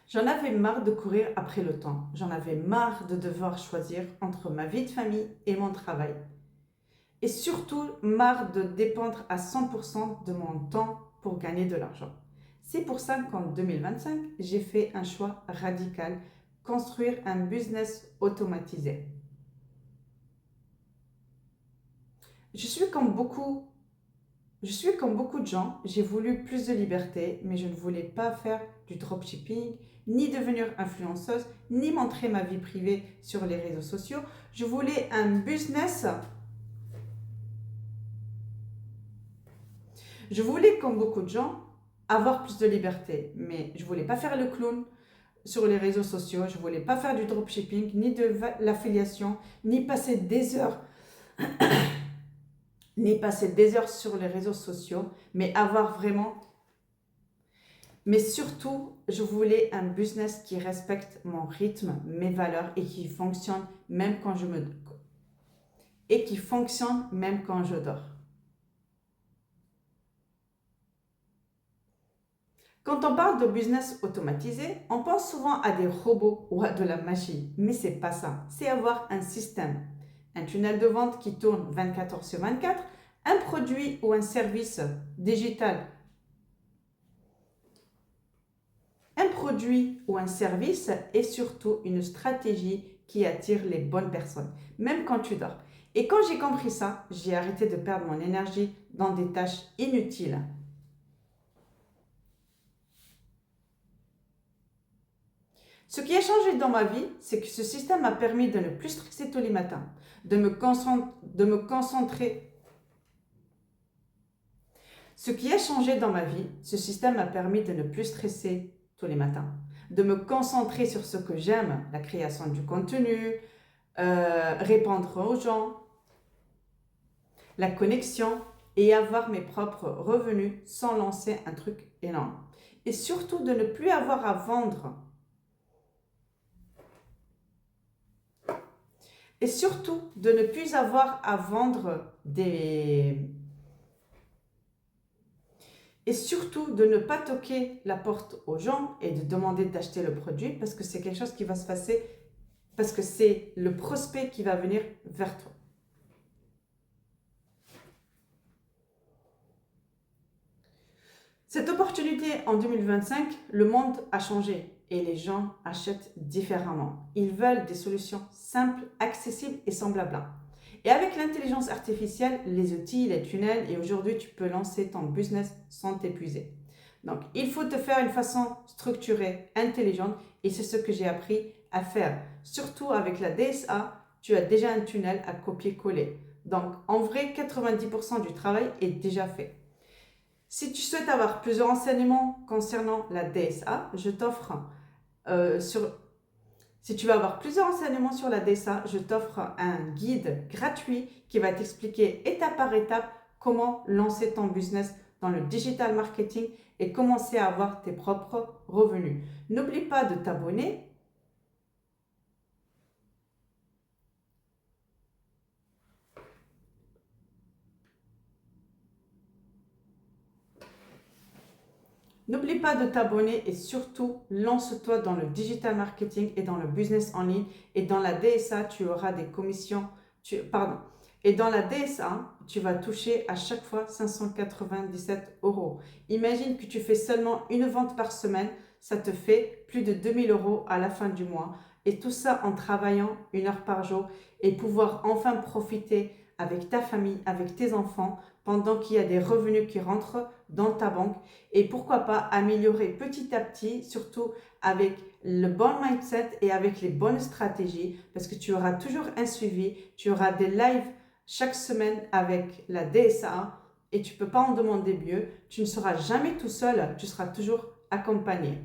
J'en avais marre de courir après le temps. J'en avais marre de devoir choisir entre ma vie de famille et mon travail. Et surtout, marre de dépendre à 100% de mon temps pour gagner de l'argent. C'est pour ça qu'en 2025, j'ai fait un choix radical, construire un business automatisé. Je suis comme beaucoup, je suis comme beaucoup de gens, j'ai voulu plus de liberté, mais je ne voulais pas faire du dropshipping, ni devenir influenceuse, ni montrer ma vie privée sur les réseaux sociaux. Je voulais un business. Je voulais, comme beaucoup de gens, avoir plus de liberté, mais je ne voulais pas faire le clown sur les réseaux sociaux, je ne voulais pas faire du dropshipping, ni de l'affiliation, ni passer des heures, sur les réseaux sociaux, mais avoir vraiment... Mais surtout, je voulais un business qui respecte mon rythme, mes valeurs et qui fonctionne même quand je dors. Quand on parle de business automatisé, on pense souvent à des robots ou à de la magie, mais c'est pas ça. C'est avoir un système, un tunnel de vente qui tourne 24 heures sur 24, un produit ou un service digital. Un produit ou un service et surtout une stratégie qui attire les bonnes personnes, même quand tu dors. Et quand j'ai compris ça, j'ai arrêté de perdre mon énergie dans des tâches inutiles. Ce qui a changé dans ma vie, c'est que ce système m'a permis de ne plus stresser tous les matins, de me concentrer. Ce qui a changé dans ma vie, ce système m'a permis de ne plus stresser tous les matins, de me concentrer sur ce que j'aime, la création du contenu, répondre aux gens, la connexion et avoir mes propres revenus sans lancer un truc énorme. Et surtout de ne plus avoir à vendre. Et surtout de ne plus avoir à vendre des... Et surtout de ne pas toquer la porte aux gens et de demander d'acheter le produit parce que c'est quelque chose qui va se passer, parce que c'est le prospect qui va venir vers toi. Cette opportunité en 2025, le monde a changé et les gens achètent différemment. Ils veulent des solutions simples, accessibles et semblables. Et avec l'intelligence artificielle, les outils, les tunnels, et aujourd'hui tu peux lancer ton business sans t'épuiser. Donc il faut te faire une façon structurée, intelligente et c'est ce que j'ai appris à faire. Surtout avec la DSA, tu as déjà un tunnel à copier-coller. Donc en vrai, 90% du travail est déjà fait. Si tu souhaites avoir plusieurs renseignements concernant la DSA, je t'offre Si tu veux avoir plusieurs renseignements sur la DSA, je t'offre un guide gratuit qui va t'expliquer étape par étape comment lancer ton business dans le digital marketing et commencer à avoir tes propres revenus. N'oublie pas de t'abonner. N'oublie pas de t'abonner et surtout lance-toi dans le digital marketing et dans le business en ligne. Et dans la DSA, tu auras des commissions. Et dans la DSA, tu vas toucher à chaque fois 597 euros. Imagine que tu fais seulement une vente par semaine, ça te fait plus de 2000 euros à la fin du mois. Et tout ça en travaillant 1 heure par jour et pouvoir enfin profiter avec ta famille, avec tes enfants, pendant qu'il y a des revenus qui rentrent dans ta banque. Et pourquoi pas améliorer petit à petit, surtout avec le bon mindset et avec les bonnes stratégies, parce que tu auras toujours un suivi, tu auras des lives chaque semaine avec la DSA et tu ne peux pas en demander mieux. Tu ne seras jamais tout seul, tu seras toujours accompagné.